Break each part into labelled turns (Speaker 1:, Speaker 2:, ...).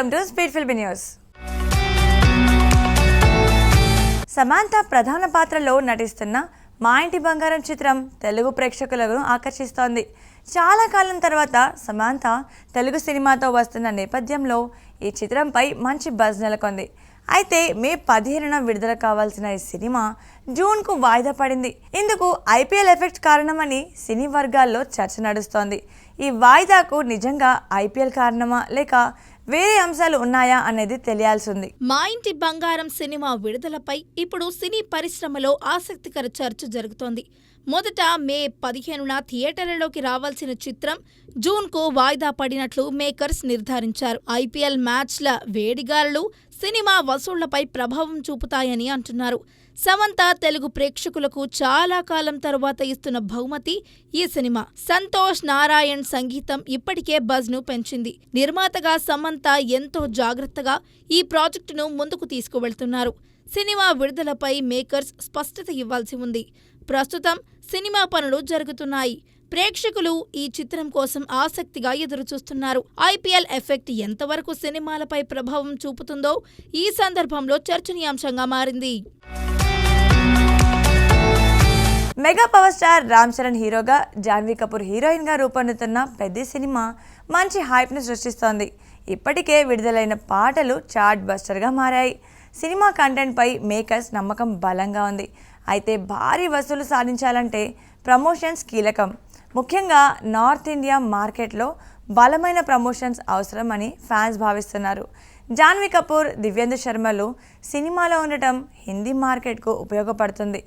Speaker 1: Welcome to speed film news. Samantha ప్రధాన పాత్రలో నటిస్తున్న మా ఇంటి బంగారం చిత్రం తెలుగు ప్రేక్షకులను ఆకర్షిస్తోంది. చాలా కాలం తర్వాత సమంత తెలుగు సినిమాతో వస్తున్న నేపథ్యంలో ఈ చిత్రంపై మంచి బజ్ నెలకొంది. అయితే మే 15న విడుదల కావాల్సిన ఈ సినిమా జూన్కు వాయిదా పడింది. ఇందుకు ఐపీఎల్ ఎఫెక్ట్ కారణమని సినీ వర్గాల్లో చర్చ నడుస్తోంది. ఈ వాయిదాకు నిజంగా ఐపీఎల్ కారణమా లేక వేరే అంశాలు ఉన్నాయా అనేది తెలియాల్సి ఉంది.
Speaker 2: మా ఇంటి బంగారం సినిమా విడుదలపై ఇప్పుడు సినీ పరిశ్రమలో ఆసక్తికర చర్చ జరుగుతోంది. మొదట మే 15న థియేటర్లలోకి రావాల్సిన చిత్రం జూన్కు వాయిదా పడినట్లు మేకర్స్ నిర్ధారించారు. ఐపీఎల్ మ్యాచ్ల వేడిగాలులు సినిమా వసూళ్లపై ప్రభావం చూపుతాయని అంటున్నారు. సమంత తెలుగు ప్రేక్షకులకు చాలా కాలం తరువాత ఇస్తున్న బహుమతి ఈ సినిమా. సంతోష్ నారాయణ్ సంగీతం ఇప్పటికే బజ్ ను పెంచింది. నిర్మాతగా సమంత ఎంతో జాగ్రత్తగా ఈ ప్రాజెక్టును ముందుకు తీసుకువెళ్తున్నారు. సినిమా విడుదలపై మేకర్స్ స్పష్టత ఇవ్వాల్సి ఉంది. ప్రస్తుతం సినిమా పనులు జరుగుతున్నాయి. ప్రేక్షకులు ఈ చిత్రం కోసం ఆసక్తిగా ఎదురుచూస్తున్నారు. ఐపీఎల్ ఎఫెక్ట్ ఎంతవరకు సినిమాలపై ప్రభావం చూపుతుందో ఈ సందర్భంలో చర్చనీయాంశంగా మారింది.
Speaker 1: Mega power star Ram Charan హీరోగా, జాన్వీ కపూర్ హీరోయిన్గా రూపొందుతున్న పెద్ద సినిమా మంచి హైప్ను సృష్టిస్తోంది. ఇప్పటికే విడుదలైన పాటలు చార్ట్ బస్టర్గా మారాయి. సినిమా కంటెంట్పై మేకర్స్ నమ్మకం బలంగా ఉంది. అయితే భారీ వసూలు సాధించాలంటే ప్రమోషన్స్ కీలకం. ముఖ్యంగా నార్త్ ఇండియా మార్కెట్లో బలమైన ప్రమోషన్స్ అవసరమని ఫ్యాన్స్ భావిస్తున్నారు. జాన్వీ కపూర్, దివ్యేందు శర్మలు సినిమాలో ఉండటం హిందీ మార్కెట్కు ఉపయోగపడుతుంది.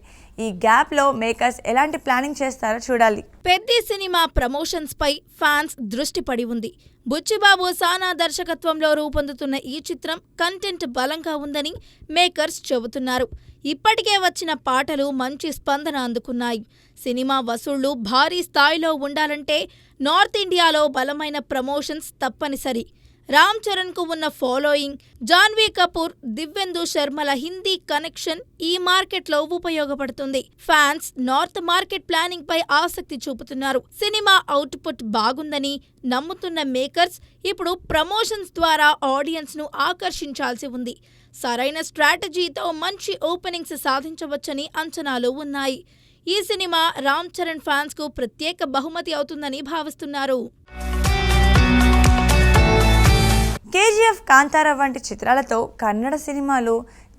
Speaker 1: ఈ గ్యాప్లో మేకర్స్ ఎలాంటి ప్లానింగ్ చేస్తారో చూడాలి.
Speaker 2: పెద్ద సినిమా ప్రమోషన్స్ పై ఫ్యాన్స్ దృష్టి పడి ఉంది. బుచ్చిబాబు సానా దర్శకత్వంలో రూపొందుతున్న ఈ చిత్రం కంటెంట్ బలంగా ఉందని మేకర్స్ చెబుతున్నారు. ఇప్పటికే వచ్చిన పాటలు మంచి స్పందన అందుకున్నాయి. సినిమా వసూళ్లు భారీ స్థాయిలో ఉండాలంటే నార్త్ ఇండియాలో బలమైన ప్రమోషన్స్ తప్పనిసరి. రామ్ చరణ్ కు ఉన్న ఫాలోయింగ్, జాన్వీ కపూర్, దివ్యేందు శర్మల హిందీ కనెక్షన్ ఈ మార్కెట్లో ఉపయోగపడుతుంది. ఫ్యాన్స్ నార్త్ మార్కెట్ ప్లానింగ్ పై ఆసక్తి చూపుతున్నారు. సినిమా అవుట్పుట్ బాగుందని నమ్ముతున్న మేకర్స్ ఇప్పుడు ప్రమోషన్స్ ద్వారా ఆడియన్స్ ను ఆకర్షించాల్సి ఉంది. సరైన స్ట్రాటజీతో మంచి ఓపెనింగ్స్ సాధించవచ్చని అంచనాలు ఉన్నాయి. ఈ సినిమా రామ్ చరణ్ ఫ్యాన్స్ కు ప్రత్యేక బహుమతి అవుతుందని భావిస్తున్నారు.
Speaker 1: కేజీఎఫ్, కాంతారా వంటి చిత్రాలతో కన్నడ సినిమాలు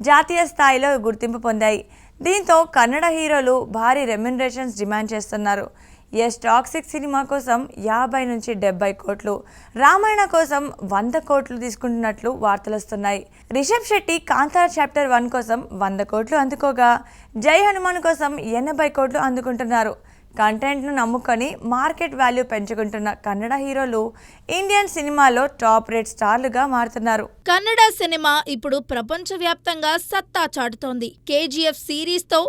Speaker 1: జాతీయ స్థాయిలో గుర్తింపు పొందాయి. దీంతో కన్నడ హీరోలు భారీ రెమ్యునరేషన్స్ డిమాండ్ చేస్తున్నారు. యష్ టాక్సిక్ సినిమా కోసం 50 నుంచి 70 కోట్లు, రామాయణ కోసం 100 కోట్లు తీసుకుంటున్నట్లు వార్తలొస్తున్నాయి. రిషబ్ శెట్టి కాంతారా చాప్టర్ 1 కోసం 100 కోట్లు అందుకోగా, జై హనుమాన్ కోసం 80 కోట్లు అందుకుంటున్నారు. కంటెంట్ను నమ్ముకొని మార్కెట్ వాల్యూ పెంచుకుంటున్న కన్నడ హీరోలు ఇండియన్ సినిమాలో టాప్ రేట్ స్టార్లుగా మారుతున్నారు.
Speaker 2: కన్నడ సినిమా ఇప్పుడు ప్రపంచవ్యాప్తంగా సత్తా చాటుతోంది. కేజీఎఫ్ సిరీస్తో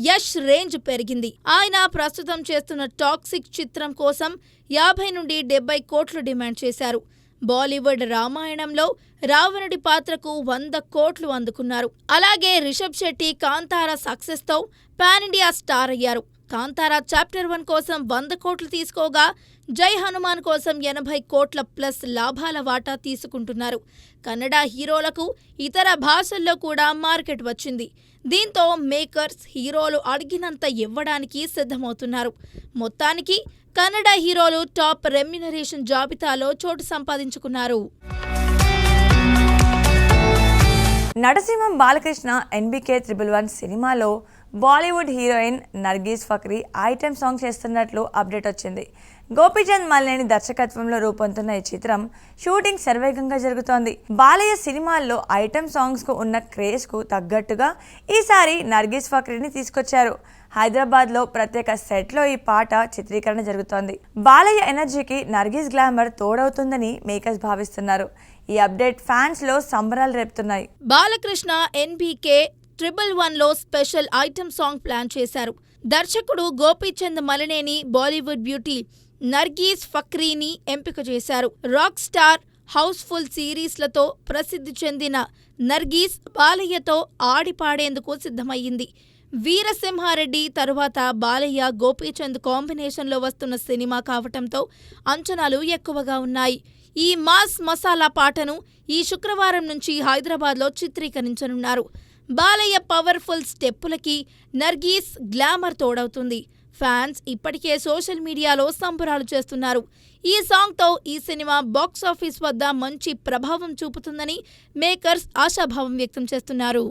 Speaker 2: యష్ రేంజ్ పెరిగింది. ఆయన ప్రస్తుతం చేస్తున్న టాక్సిక్ చిత్రం కోసం 50 నుండి 70 కోట్లు డిమాండ్ చేశారు. బాలీవుడ్ రామాయణంలో రావణుడి పాత్రకు 100 కోట్లు అందుకున్నారు. అలాగే రిషబ్ శెట్టి కాంతారా సక్సెస్తో పాన్ ఇండియా స్టార్ అయ్యారు. కాంతారా చాప్టర్ 1 కోసం 100 కోట్లు తీసుకోగా, జై హనుమాన్ కోసం 80 కోట్ల ప్లస్ లాభాల వాటా తీసుకుంటున్నారు. కన్నడ హీరోలకు ఇతర భాషల్లో కూడా మార్కెట్ వచ్చింది. దీంతో మేకర్స్ హీరోలు అడిగినంత ఇవ్వడానికి సిద్ధమవుతున్నారు. మొత్తానికి కన్నడ హీరోలు టాప్ రెమ్యునరేషన్ జాబితాలో చోటు సంపాదించుకున్నారు.
Speaker 1: నటసింహం బాలకృష్ణ ఎన్బీకే 111 సినిమాలో Bollywood heroine Nargis Fukrey item song చేస్తున్నట్లు అప్డేట్ వచ్చింది. గోపీచంద్ మల్లేని దర్శకత్వంలో రూపొందుతున్న ఈ చిత్రం షూటింగ్ శరవేగంగా జరుగుతోంది. బాలయ్య సినిమాల్లో ఐటెం సాంగ్స్ కు ఉన్న క్రేజ్ కు తగ్గట్టుగా ఈసారి నర్గీస్ ఫక్రీని తీసుకొచ్చారు. హైదరాబాద్లో ప్రత్యేక సెట్లో ఈ పాట చిత్రీకరణ జరుగుతోంది. బాలయ్య ఎనర్జీకి నర్గీస్ గ్లామర్ తోడవుతుందని మేకర్స్ భావిస్తున్నారు. ఈ అప్డేట్ ఫ్యాన్స్ లో సంబరాలు రేపుతున్నాయి.
Speaker 2: బాలకృష్ణ ఎన్బీకే 111లో స్పెషల్ ఐటెం సాంగ్ ప్లాన్ చేశారు. దర్శకుడు గోపీచంద్ మలినేని బాలీవుడ్ బ్యూటీ నర్గీస్ ఫక్రీని ఎంపిక చేశారు. రాక్ స్టార్, హౌస్ఫుల్ సిరీస్లతో ప్రసిద్ధి చెందిన నర్గీస్ బాలయ్యతో ఆడిపాడేందుకు సిద్ధమయ్యింది. వీరసింహారెడ్డి తరువాత బాలయ్య, గోపీచంద్ కాంబినేషన్లో వస్తున్న సినిమా కావటంతో అంచనాలు ఎక్కువగా ఉన్నాయి. ఈ మాస్ మసాలా పాటను ఈ శుక్రవారం నుంచి హైదరాబాద్లో చిత్రీకరించనున్నారు. బాలయ్య పవర్ఫుల్ స్టెప్పులకి నర్గీస్ గ్లామర్ తోడవుతుంది. ఫ్యాన్స్ ఇప్పటికే సోషల్ మీడియాలో సంబరాలు చేస్తున్నారు. ఈ సాంగ్తో ఈ సినిమా బాక్సాఫీస్ వద్ద మంచి ప్రభావం చూపుతుందని మేకర్స్ ఆశాభావం వ్యక్తం చేస్తున్నారు.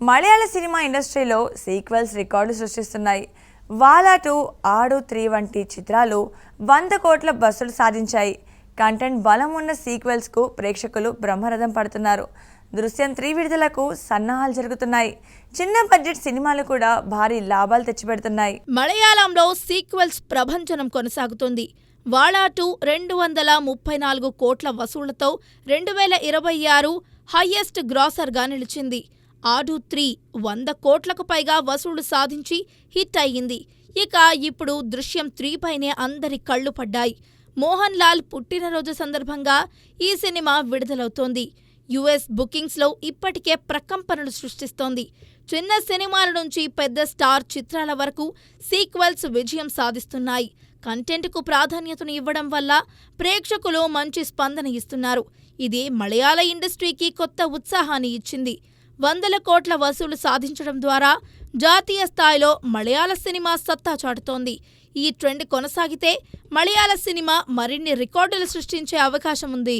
Speaker 1: మలయాళ సినిమా ఇండస్ట్రీలో సీక్వెల్స్ రికార్డు సృష్టిస్తున్నాయి. వాలా 2, ఆడు 3 వంటి చిత్రాలు 100 కోట్ల వసూలు సాధించాయి. కంటెంట్ బలం ఉన్న సీక్వెల్స్కు ప్రేక్షకులు బ్రహ్మరథం పడుతున్నారు. దృశ్యం 3 విడుదలకు సన్నాహాలు జరుగుతున్నాయి. చిన్న బడ్జెట్ సినిమాలు కూడా భారీ లాభాలు తెచ్చిపెడుతున్నాయి.
Speaker 2: మలయాళంలో సీక్వెల్స్ ప్రభంజనం కొనసాగుతుంది. వాలా 2 234 కోట్ల వసూళ్లతో 2026 హయ్యెస్ట్ గ్రాసర్గా నిలిచింది. ఆడు 3 100 కోట్లకు పైగా వసూళ్లు సాధించి హిట్ అయ్యింది. ఇక ఇప్పుడు దృశ్యం 3 పైనే అందరి కళ్లు పడ్డాయి. మోహన్ లాల్ పుట్టినరోజు సందర్భంగా ఈ సినిమా విడుదలవుతోంది. యుఎస్ బుకింగ్స్లో ఇప్పటికే ప్రకంపనలు సృష్టిస్తోంది. చిన్న సినిమాల నుంచి పెద్ద స్టార్ చిత్రాల వరకు సీక్వెల్స్ విజయం సాధిస్తున్నాయి. కంటెంట్కు ప్రాధాన్యతను ఇవ్వడం వల్ల ప్రేక్షకులు మంచి స్పందన ఇస్తున్నారు. ఇది మలయాళ ఇండస్ట్రీకి కొత్త ఉత్సాహాన్ని ఇచ్చింది. 100 కోట్ల వసూలు సాధించడం ద్వారా జాతీయ స్థాయిలో మలయాళ సినిమా సత్తా చాటుతోంది. ఈ ట్రెండ్ కొనసాగితే మలయాళ సినిమా మరిన్ని రికార్డులు సృష్టించే అవకాశం ఉంది.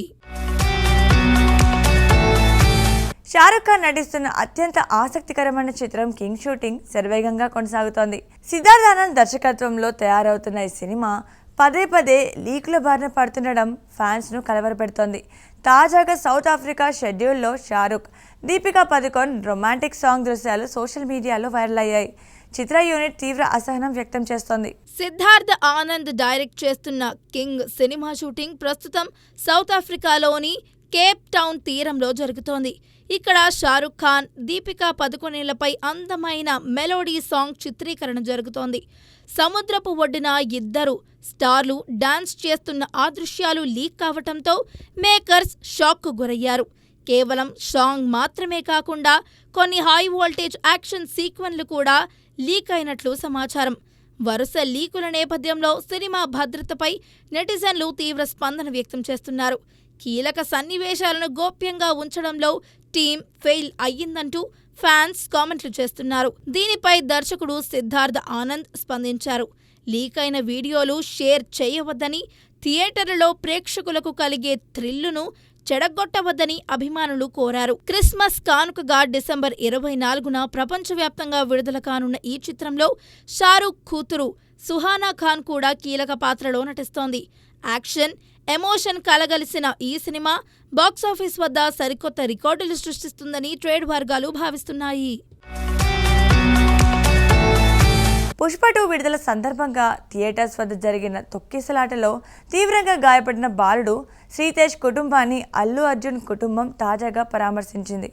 Speaker 1: షారుఖ్ ఖాన్ నటిస్తున్న అత్యంత ఆసక్తికరమైన చిత్రం కింగ్ షూటింగ్ శరవేగంగా కొనసాగుతోంది. సిద్ధార్థ్ ఆనంద్ దర్శకత్వంలో తయారవుతున్న ఈ సినిమా పదే పదే లీకుల బారిన పడుతుండడం ఫ్యాన్స్ను కలవరపెడుతోంది. తాజాగా సౌత్ ఆఫ్రికా షెడ్యూల్లో షారుఖ్, దీపికా పదుకొన్ రొమాంటిక్ సాంగ్ దృశ్యాలు సోషల్ మీడియాలో వైరల్ అయ్యాయి. చిత్ర యూనిట్ తీవ్ర అసహనం వ్యక్తం చేస్తోంది.
Speaker 2: సిద్ధార్థ్ ఆనంద్ డైరెక్ట్ చేస్తున్న కింగ్ సినిమా షూటింగ్ ప్రస్తుతం సౌత్ ఆఫ్రికాలోని కేప్ టౌన్ తీరంలో జరుగుతోంది. ఇక్కడ షారుఖ్ ఖాన్, దీపికా పదుకొనేలపై అందమైన మెలోడీ సాంగ్ చిత్రీకరణ జరుగుతోంది. సముద్రపు ఒడ్డున ఇద్దరు స్టార్లు డాన్స్ చేస్తున్న ఆ దృశ్యాలు లీక్ కావటంతో మేకర్స్ షాక్కు గురయ్యారు. కేవలం సాంగ్ మాత్రమే కాకుండా కొన్ని హై వోల్టేజ్ యాక్షన్ సీక్వెన్లు కూడా లీక్ అయినట్లు సమాచారం. వరుస లీకుల నేపథ్యంలో సినిమా భద్రతపై నెటిజన్లు తీవ్ర స్పందన వ్యక్తం చేస్తున్నారు. కీలక సన్నివేశాలను గోప్యంగా ఉంచడంలో టీం ఫెయిల్ అయ్యిందంటూ ఫ్యాన్స్ కామెంట్లు చేస్తున్నారు. దీనిపై దర్శకుడు సిద్ధార్థ్ ఆనంద్ స్పందించారు. లీక్ అయిన వీడియోలు షేర్ చేయవద్దని, థియేటర్లలో ప్రేక్షకులకు కలిగే థ్రిల్లును చెడగొట్టవద్దని అభిమానులు కోరారు. క్రిస్మస్ కానుకగా డిసెంబర్ 24న ప్రపంచవ్యాప్తంగా విడుదల కానున్న ఈ చిత్రంలో షారుఖ్ కూతురు సుహానా ఖాన్ కూడా కీలక పాత్రలో నటిస్తోంది. యాక్షన్, ఎమోషన్ కలగలిసిన ఈ సినిమా బాక్సాఫీస్ వద్ద సరికొత్త రికార్డులు సృష్టిస్తుందని ట్రేడ్ వర్గాలు భావిస్తున్నాయి.
Speaker 1: పుష్ప 2 విడుదల సందర్భంగా థియేటర్స్ వద్ద జరిగిన తొక్కిసలాటలో తీవ్రంగా గాయపడిన బాలుడు శ్రీతేజ్ కుటుంబాన్ని అల్లు అర్జున్ కుటుంబం తాజాగా పరామర్శించింది.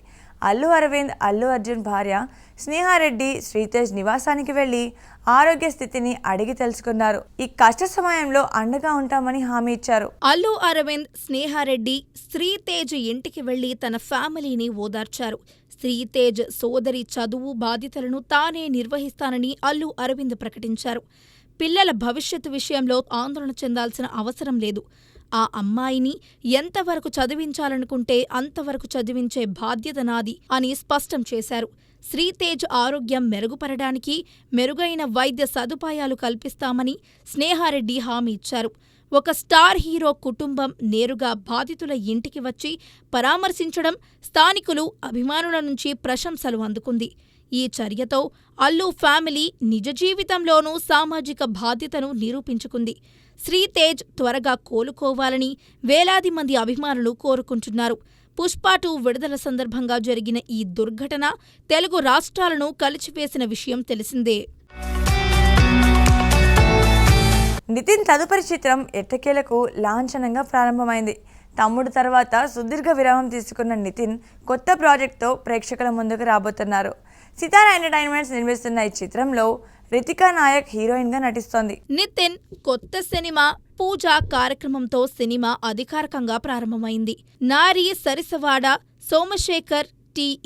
Speaker 1: అల్లు అరవింద్, అల్లు అర్జున్ భార్య స్నేహారెడ్డి శ్రీతేజ్ నివాసానికి వెళ్లి ఆరోగ్య స్థితిని అడిగి తెలుసుకున్నారు. ఈ కష్ట సమయంలో అండగా ఉంటామని హామీ ఇచ్చారు.
Speaker 2: అల్లు అరవింద్, స్నేహారెడ్డి శ్రీతేజ్ ఇంటికి వెళ్లి తన ఫ్యామిలీని ఓదార్చారు. శ్రీతేజ్ సోదరి చదువు బాధ్యతలను తానే నిర్వహిస్తానని అల్లు అరవింద్ ప్రకటించారు. పిల్లల భవిష్యత్తు విషయంలో ఆందోళన చెందాల్సిన అవసరం లేదు. ఆ అమ్మాయిని ఎంతవరకు చదివించాలనుకుంటే అంతవరకు చదివించే బాధ్యత నాది అని స్పష్టం చేశారు. శ్రీతేజ్ ఆరోగ్యం మెరుగుపరడానికి మెరుగైన వైద్య సదుపాయాలు కల్పిస్తామని స్నేహారెడ్డి హామీ ఇచ్చారు. ఒక స్టార్ హీరో కుటుంబం నేరుగా బాధితుల ఇంటికి వచ్చి పరామర్శించడం స్థానికులు, అభిమానుల నుంచి ప్రశంసలు అందుకుంది. ఈ చర్యతో అల్లు ఫ్యామిలీ నిజ జీవితంలోనూ సామాజిక బాధ్యతను నిరూపించుకుంది. శ్రీతేజ్ త్వరగా కోలుకోవాలని వేలాది మంది అభిమానులు కోరుకుంటున్నారు. పుష్ప 2 విడుదల సందర్భంగా జరిగిన ఈ దుర్ఘటన తెలుగు రాష్ట్రాలను కలిచివేసిన విషయం తెలిసిందే.
Speaker 1: నితిన్ తదుపరి చిత్రం ఎట్టకేలకు లాంఛనంగా ప్రారంభమైంది. తమ్ముడు తర్వాత సుదీర్ఘ విరామం తీసుకున్న నితిన్ కొత్త ప్రాజెక్ట్తో ప్రేక్షకుల ముందుకు రాబోతున్నారు. సితారా ఎంటర్టైన్మెంట్స్ నిర్మిస్తున్న ఈ చిత్రంలో రితికా నాయక్ హీరోయిన్గా నటిస్తోంది.
Speaker 2: నితిన్ కొత్త సినిమా పూజ కార్యక్రమంతో సినిమా అధికారికంగా ప్రారంభమైంది. నారి సరిసవాడ సోమశేఖర్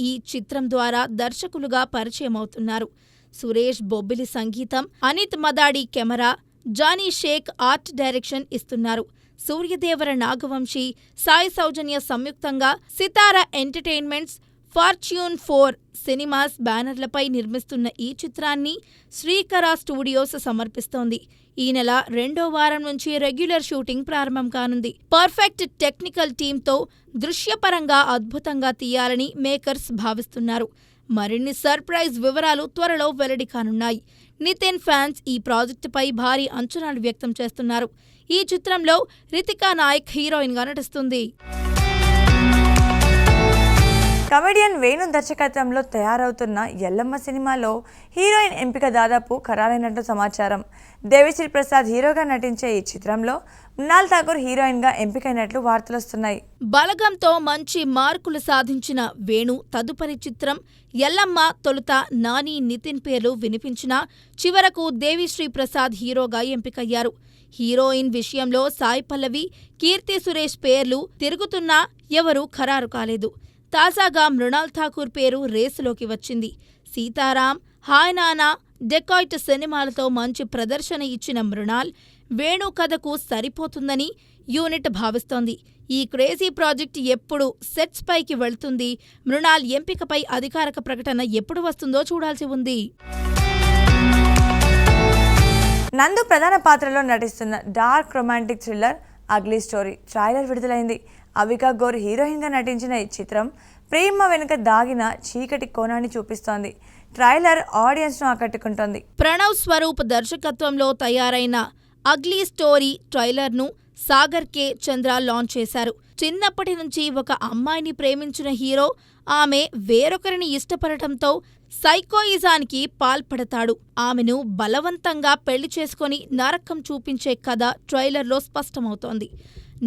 Speaker 2: ఈ చిత్రం ద్వారా దర్శకులుగా పరిచయమవుతున్నారు. సురేష్ బొబ్బిలి సంగీతం, Anith Madadi camera, Jani Shaik art direction ఇస్తున్నారు. సూర్యదేవర నాగవంశీ, సాయి సౌజన్య సంయుక్తంగా సితారా ఎంటర్టైన్మెంట్స్, ఫార్చ్యూన్ 4 సినిమాస్ బ్యానర్లపై నిర్మిస్తున్న ఈ చిత్రాన్ని శ్రీకర స్టూడియోస్ సమర్పిస్తోంది. ఈ నెల 2వ వారం నుంచి రెగ్యులర్ షూటింగ్ ప్రారంభం కానుంది. పర్ఫెక్ట్ టెక్నికల్ టీంతో దృశ్యపరంగా అద్భుతంగా తీయాలని మేకర్స్ భావిస్తున్నారు. మరిన్ని సర్ప్రైజ్ వివరాలు త్వరలో వెల్లడి కానున్నాయి. నితిన్ ఫ్యాన్స్ ఈ ప్రాజెక్టుపై భారీ అంచనాలు వ్యక్తం చేస్తున్నారు. ఈ చిత్రంలో రితికా నాయక్ హీరోయిన్గా నటిస్తుంది.
Speaker 1: కమెడియన్ వేణు దర్శకత్వంలో తయారవుతున్న ఎల్లమ్మ సినిమాలో హీరోయిన్ ఎంపిక దాదాపు ఖరారైనట్టు సమాచారం. దేవిశ్రీ ప్రసాద్ హీరోగా నటించే ఈ చిత్రంలో మృణాల్ ఠాకూర్ హీరోయిన్గా ఎంపికైనట్లు వార్తలొస్తున్నాయి.
Speaker 2: బలగంతో మంచి మార్కులు సాధించిన వేణు తదుపరి చిత్రం ఎల్లమ్మ. తొలుత నాని, నితిన్ పేర్లు వినిపించినా చివరకు దేవిశ్రీ ప్రసాద్ హీరోగా ఎంపికయ్యారు. హీరోయిన్ విషయంలో సాయి పల్లవి, కీర్తి సురేష్ పేర్లు తిరుగుతున్నా ఎవరూ ఖరారు కాలేదు. తాజాగా మృణాల్ ఠాకూర్ పేరు రేసులోకి వచ్చింది. సీతారాం, హాయ్ నానా, డెకాయిట్ సినిమాలతో మంచి ప్రదర్శన ఇచ్చిన మృణాల్ వేణు కథకు సరిపోతుందని యూనిట్ భావిస్తోంది. ఈ క్రేజీ ప్రాజెక్ట్ ఎప్పుడు సెట్స్ పైకి వెళ్తుంది? మృణాల్ ఎంపికపై అధికారిక ప్రకటన ఎప్పుడు వస్తుందో చూడాల్సి ఉంది.
Speaker 1: నందు ప్రధాన పాత్రలో నటిస్తున్న dark romantic thriller ugly story trailer విడుదలైంది. అవికా గౌర్ హీరోయిన్గా నటించిన ఈ చిత్రం ప్రేమ వెనుక దాగిన చీకటి కోణాన్ని చూపిస్తోంది. ట్రైలర్ ఆడియన్స్ను ఆకట్టుకుంటోంది.
Speaker 2: ప్రణవ్ స్వరూప్ దర్శకత్వంలో తయారైన అగ్లీ స్టోరీ ట్రైలర్ను సాగర్ కే చంద్ర లాంచ్ చేశారు. చిన్నప్పటి నుంచి ఒక అమ్మాయిని ప్రేమించిన హీరో ఆమె వేరొకరిని ఇష్టపడటంతో సైకోయిజానికి పాల్పడతాడు. ఆమెను బలవంతంగా పెళ్లి చేసుకుని నరకం చూపించే కథ ట్రైలర్లో స్పష్టమవుతోంది.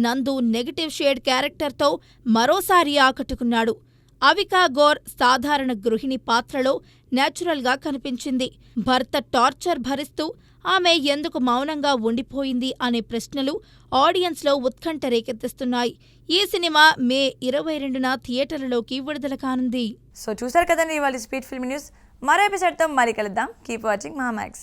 Speaker 2: నందు నెగటివ్ షేడ్ క్యారెక్టర్తో మరోసారి ఆకట్టుకున్నాడు. అవికా గౌర్ సాధారణ గృహిణి పాత్రలో నేచురల్గా కనిపించింది. భర్త టార్చర్ భరిస్తూ ఆమె ఎందుకు మౌనంగా ఉండిపోయింది అనే ప్రశ్నలు ఆడియన్స్లో ఉత్కంఠ రేకెత్తిస్తున్నాయి. ఈ సినిమా మే 22న థియేటర్లలోకి విడుదల కానుంది.
Speaker 1: సో చూసారు కదండి ఇవాళ స్పీడ్ ఫిల్మ్ న్యూస్. మరో ఎపిసోడ్తో మరీ కలుద్దాం. Keep watching Mahaa Max.